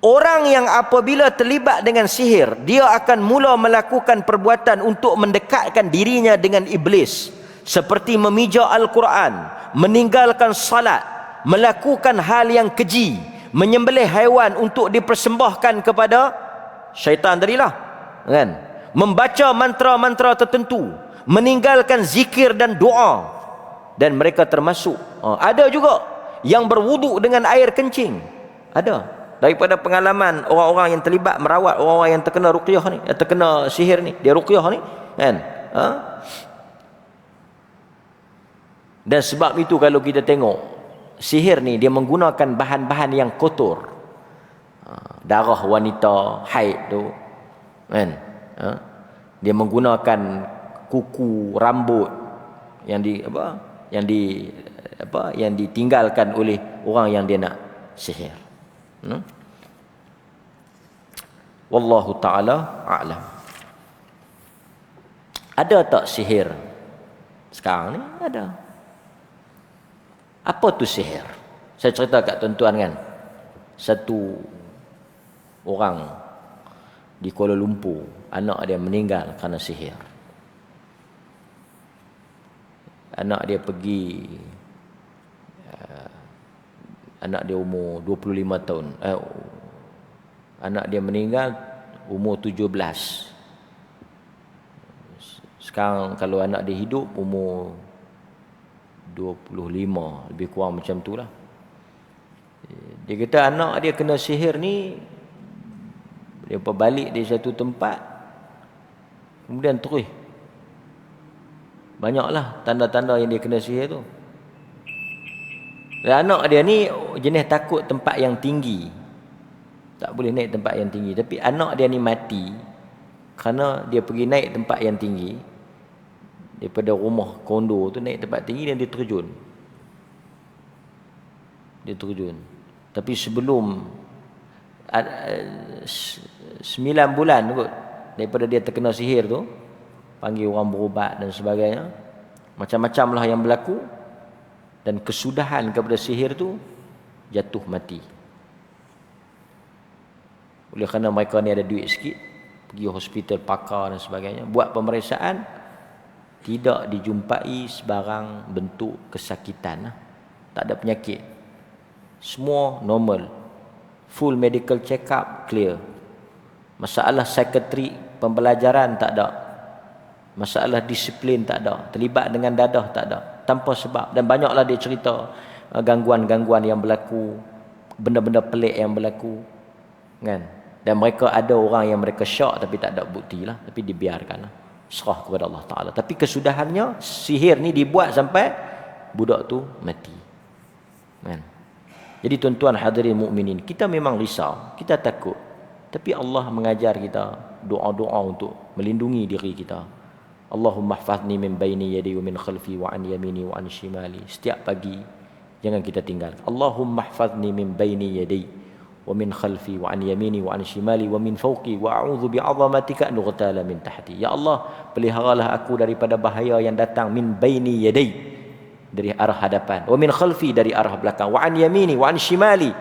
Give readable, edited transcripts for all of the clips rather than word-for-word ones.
Orang yang apabila terlibat dengan sihir, dia akan mula melakukan perbuatan untuk mendekatkan dirinya dengan iblis, seperti memijak Al-Quran, meninggalkan salat, melakukan hal yang keji, menyembelih haiwan untuk dipersembahkan kepada syaitan tadilah, kan? Membaca mantra-mantra tertentu, meninggalkan zikir dan doa. Dan mereka termasuk, ada juga yang berwuduk dengan air kencing. Ada. Daripada pengalaman orang-orang yang terlibat merawat orang-orang yang terkena ruqyah ni, terkena sihir ni, dia ruqyah ni, kan? Dan sebab itu kalau kita tengok sihir ni, dia menggunakan bahan-bahan yang kotor. Darah wanita haid tu, kan? Dia menggunakan kuku rambut yang yang ditinggalkan oleh orang yang dia nak sihir. Wallahu ta'ala a'lam. Ada tak sihir sekarang ni? Ada. Apa tu sihir? Saya cerita kat tuan-tuan kan, satu orang di Kuala Lumpur, anak dia meninggal kerana sihir. Anak dia pergi, anak dia umur 25 tahun. Anak dia meninggal umur 17. Sekarang kalau anak dia hidup umur 25, lebih kurang macam tu lah. Dia kata anak dia kena sihir ni, dia balik di satu tempat, kemudian terus banyaklah tanda-tanda yang dia kena sihir tu. Dan anak dia ni jenis takut tempat yang tinggi, tak boleh naik tempat yang tinggi. Tapi anak dia ni mati kerana dia pergi naik tempat yang tinggi, daripada rumah kondo tu naik tempat tinggi, dan dia terjun. Tapi sebelum 9 bulan kot daripada dia terkena sihir tu, panggil orang berubat dan sebagainya, macam-macam lah yang berlaku, dan kesudahan kepada sihir tu jatuh mati. Oleh kerana mereka ni ada duit sikit, pergi hospital pakar dan sebagainya, buat pemeriksaan, tidak dijumpai sebarang bentuk kesakitan, tak ada penyakit, semua normal, full medical check up clear. Masalah psikiatrik, pembelajaran tak ada, masalah disiplin tak ada, terlibat dengan dadah tak ada, tanpa sebab. Dan banyaklah dia cerita gangguan-gangguan yang berlaku, benda-benda pelik yang berlaku, kan? Dan mereka ada orang yang mereka syak tapi tak ada bukti lah, tapi dibiarkanlah, serah kepada Allah Ta'ala. Tapi kesudahannya sihir ni dibuat sampai budak tu mati, kan? Jadi tuan-tuan hadirin mukminin, kita memang risau, kita takut, tapi Allah mengajar kita doa-doa untuk melindungi diri kita. Allahumma hfazni min baini yadi wa min khalfi wa an yamini wa an shimali. Setiap pagi jangan kita tinggal. Allahumma hfazni min baini yadi wa min khalfi wa an yamini wa an shimali wa min fawqi wa a'udzu bi'azamatika an ughtala min tahti. Ya Allah, peliharalah aku daripada bahaya yang datang min baini yadi, dari arah hadapan, wa min khalfi, dari arah belakang, wa an yamini wa an shimali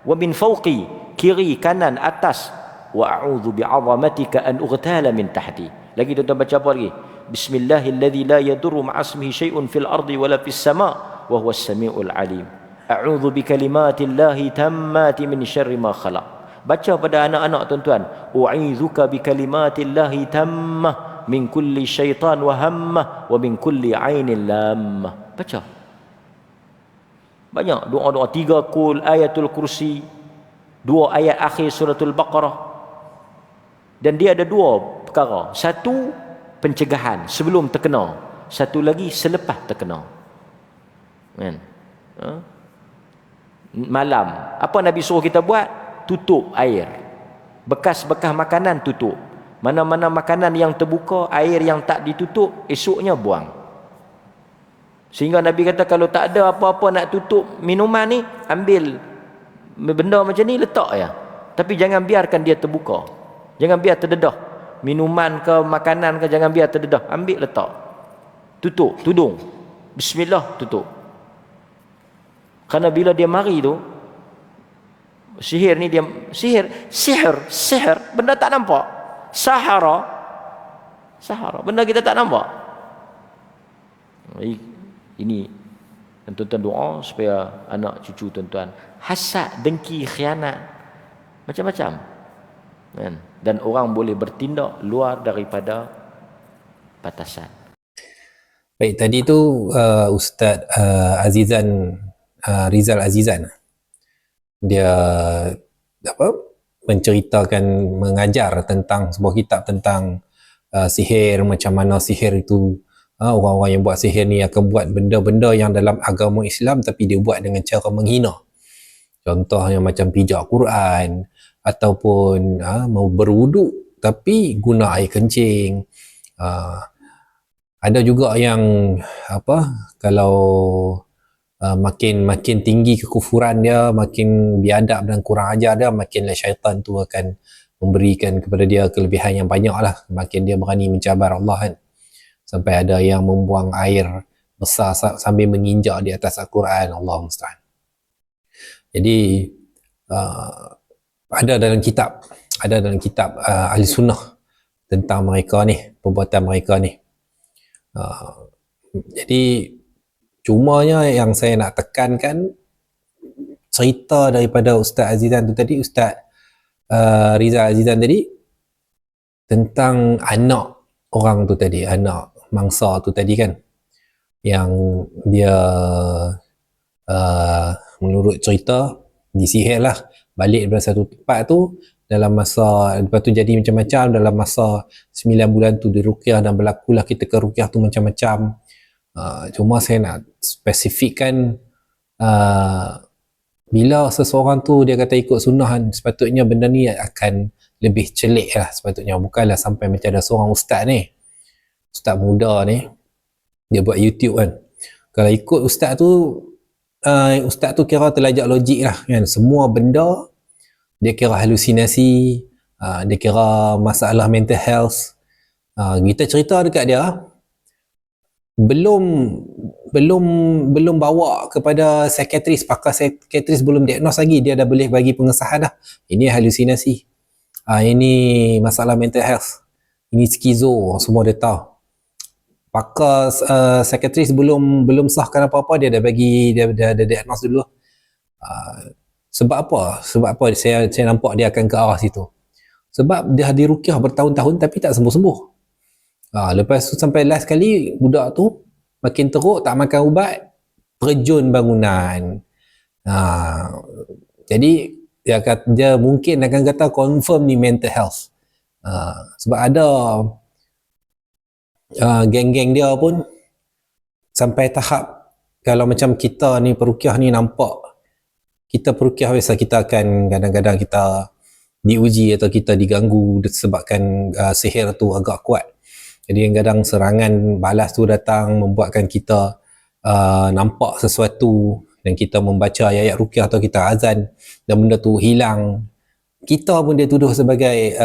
wa min fawqi, kiri kanan atas, wa a'udzu bi'azamatika an ughtala min tahti. Lagi tuan-tuan baca apa lagi? Bismillahilladzi la yadurru ma'asmihi syai'un fil ardi wala fis sama' wa huwas samiul alim. A'udzu bikalimatillahi tammati min syarri ma khalaq. Baca pada anak-anak tuan-tuan, u'izuka bikalimatillahi tammah min kulli syaitan wa hammah wa min kulli ainin lammah. Baca. Banyak doa-doa, 3 kul ayatul kursi, 2 ayat akhir suratul Baqarah. Dan dia ada 2 perkara. Satu, pencegahan sebelum terkena. Satu lagi, selepas terkena. Kan? Malam, apa Nabi suruh kita buat? Tutup air. Bekas-bekas makanan tutup. Mana-mana makanan yang terbuka, air yang tak ditutup, esoknya buang. Sehingga Nabi kata kalau tak ada apa-apa nak tutup minuman ni, ambil benda macam ni, letak ya. Tapi jangan biarkan dia terbuka. Jangan biar terdedah. Minuman ke makanan ke, jangan biar terdedah. Ambil, letak. Tutup, tudung. Bismillah, tutup. Kerana bila dia mari tu, Sihir ni dia sihir, benda tak nampak. Sahara, benda kita tak nampak. Ini tuan-tuan doa supaya anak cucu tuan-tuan hasad, dengki, khianat, macam-macam. Dan orang boleh bertindak luar daripada batasan. Baik, tadi tu Ustaz Azizan Rizal Azizan, dia menceritakan, mengajar tentang sebuah kitab tentang sihir, macam mana sihir itu, orang-orang yang buat sihir ni akan buat benda-benda yang dalam agama Islam tapi dia buat dengan cara menghina. Contohnya macam pijak Quran, ataupun mau berwuduk tapi guna air kencing. Ada juga yang kalau makin tinggi kekufuran dia, makin biadab dan kurang ajar dia, makinlah syaitan tu akan memberikan kepada dia kelebihan yang banyak lah. Makin dia berani mencabar Allah kan. Sampai ada yang membuang air besar sambil menginjak di atas Al-Quran. Allah musta'an. Jadi ada dalam kitab Ahli Sunnah tentang mereka ni, perbuatan mereka ni. Jadi cumanya yang saya nak tekankan, cerita daripada Ustaz Azizan tu tadi, Ustaz Rizal Azizan tadi, tentang anak orang tu tadi, anak mangsa tu tadi kan, yang dia menurut cerita disihir lah balik daripada satu tempat tu dalam masa, lepas tu jadi macam-macam dalam masa 9 bulan tu diruqyah, dan berlakulah kita ke ruqyah tu macam-macam. Cuma saya nak spesifikkan, bila seseorang tu dia kata ikut sunnah, sepatutnya benda ni akan lebih celik lah sepatutnya. Bukanlah sampai macam ada seorang ustaz muda ni, dia buat YouTube kan, kalau ikut ustaz tu kira terlajak logik lah kan, semua benda dia kira halusinasi, dia kira masalah mental health. Kita cerita dekat dia, belum bawa kepada psikiatris, pakar psikiatris belum diagnos lagi, dia dah boleh bagi pengesahan dah, ini halusinasi, ini masalah mental health, ini skizo, semua dia tahu. Pakar psikiatris belum sahkan apa-apa, dia dah bagi, dia diagnos dulu. Sebab apa saya nampak dia akan ke arah situ? Sebab dia diruqyah bertahun-tahun tapi tak sembuh-sembuh. Lepas tu sampai last kali budak tu makin teruk, tak makan ubat, terjun bangunan. Jadi dia mungkin akan kata confirm ni mental health. Sebab ada geng-geng dia pun sampai tahap, kalau macam kita ni peruqyah ni, nampak kita peruqyah biasa, kita akan kadang-kadang kita diuji atau kita diganggu disebabkan sihir tu agak kuat. Jadi kadang serangan balas tu datang membuatkan kita nampak sesuatu, dan kita membaca ayat-ayat ruqyah atau kita azan dan benda tu hilang, kita pun dia tuduh sebagai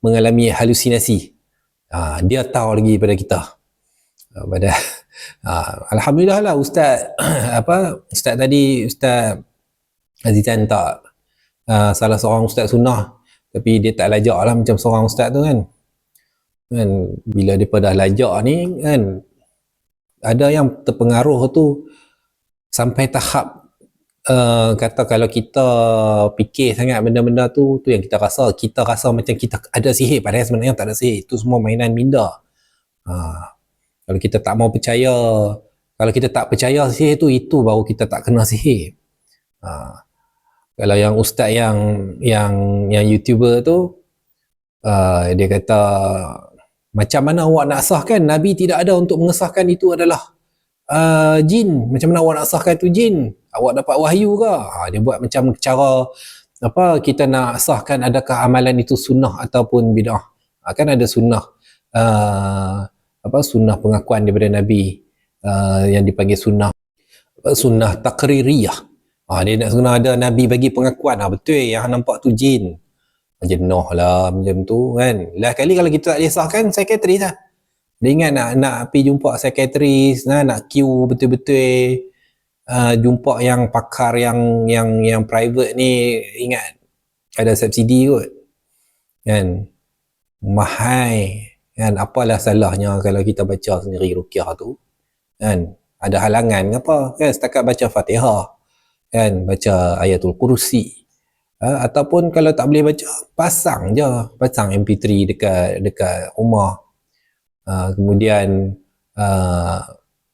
mengalami halusinasi. Dia tahu lagi pada kita. Alhamdulillah lah Ustaz tadi, Ustaz Azizan tak salah seorang Ustaz sunnah, tapi dia tak lajak lah macam seorang Ustaz tu kan. Bila dia dah lajak ni kan, ada yang terpengaruh tu sampai tahap kata kalau kita fikir sangat benda-benda tu yang kita rasa macam kita ada sihir, padahal sebenarnya tak ada sihir, itu semua mainan minda. Kalau kita tak mau percaya, kalau kita tak percaya sihir tu, itu baru kita tak kena sihir. Kalau yang ustaz yang YouTuber tu, dia kata macam mana awak nak sahkan Nabi tidak ada untuk mengesahkan itu adalah jin, macam mana awak nak sahkan itu jin, awak dapat wahyu ke? Dia buat macam cara kita nak sahkan adakah amalan itu sunnah ataupun bid'ah. Kan ada sunnah sunnah pengakuan daripada Nabi, yang dipanggil sunnah takririyah. Dia nak sunnah ada Nabi bagi pengakuan, betul yang nampak tu jin, jenuh lah macam tu kan. Last kali kalau kita tak disahkan psikiatris lah, dia ingat nak pergi jumpa psikiatris, nak queue betul-betul jumpa yang pakar yang private ni, ingat ada subsidi kot kan, mahal kan. Apalah salahnya kalau kita baca sendiri ruqyah tu kan, ada halangan ke apa kan, setakat baca Fatihah kan, baca ayatul kursi. Ataupun kalau tak boleh baca, pasang MP3 dekat rumah. Kemudian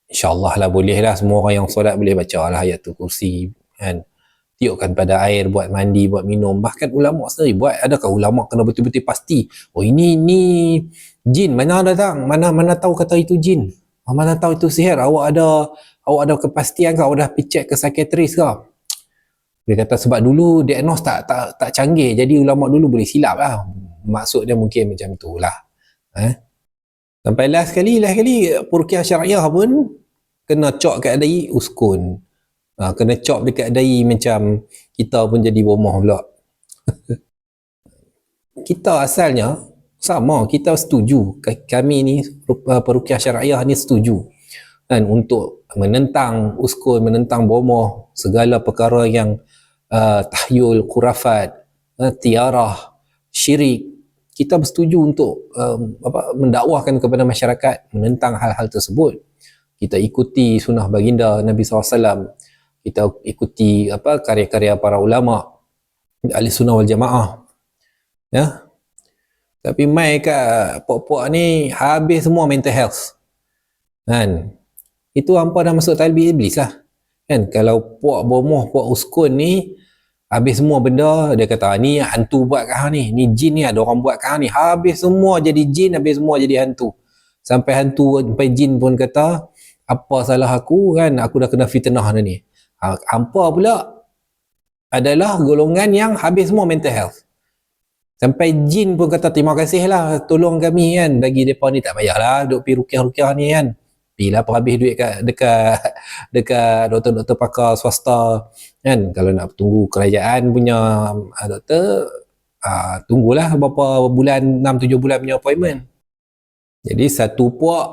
insyaAllah lah boleh lah, semua orang yang solat boleh baca lah ayatul kursi kan. Tiupkan pada air buat mandi, buat minum. Bahkan ulama sendiri buat. Adakah ulama kena betul-betul pasti, oh ini jin, mana datang, mana tahu kata itu jin, mana tahu itu sihir, awak ada kepastian ke, awak dah pergi ke psikiatris ke? Dia kata sebab dulu diagnos tak canggih, jadi ulama dulu boleh silap lah. Maksud dia mungkin macam tu lah. Sampai last kali peruqyah syariah pun kena cok kat dai uskun. Kena cop dekat dai, macam kita pun jadi bomoh pula. Kita asalnya sama, kita setuju, kami ni peruqyah syariah ni setuju kan, untuk menentang uskun, menentang bomoh, segala perkara yang tahyul, khurafat, tiarah, syirik. Kita bersetuju untuk mendakwahkan kepada masyarakat menentang hal-hal tersebut. Kita ikuti sunnah baginda Nabi SAW, kita ikuti karya-karya para ulama ahli sunnah wal jamaah ya. Tapi mai kat pok-pok ni habis semua mental health kan, itu hampa dah masuk talbis iblis lah kan. Kalau puak bomoh, puak uskun ni habis semua benda, dia kata ni hantu buat kat hang ni jin ni ada orang buat kat hang ni, habis semua jadi jin, habis semua jadi hantu. Sampai jin pun kata, apa salah aku kan, aku dah kena fitnah ni. Hampa pula adalah golongan yang habis semua mental health. Sampai jin pun kata terima kasih lah, tolong kami kan, bagi mereka ni tak payahlah duk pergi ruqyah-ruqyah ni kan, pergilah habis duit dekat doktor-doktor pakar swasta kan. Kalau nak tunggu kerajaan punya doktor, tunggulah beberapa bulan, 6-7 bulan punya appointment. Jadi satu puak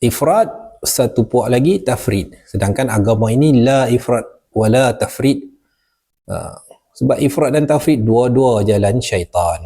ifrat, satu puak lagi tafrid. Sedangkan agama ini la ifrat wala tafrid. Sebab ifrat dan tafrid dua-dua jalan syaitan.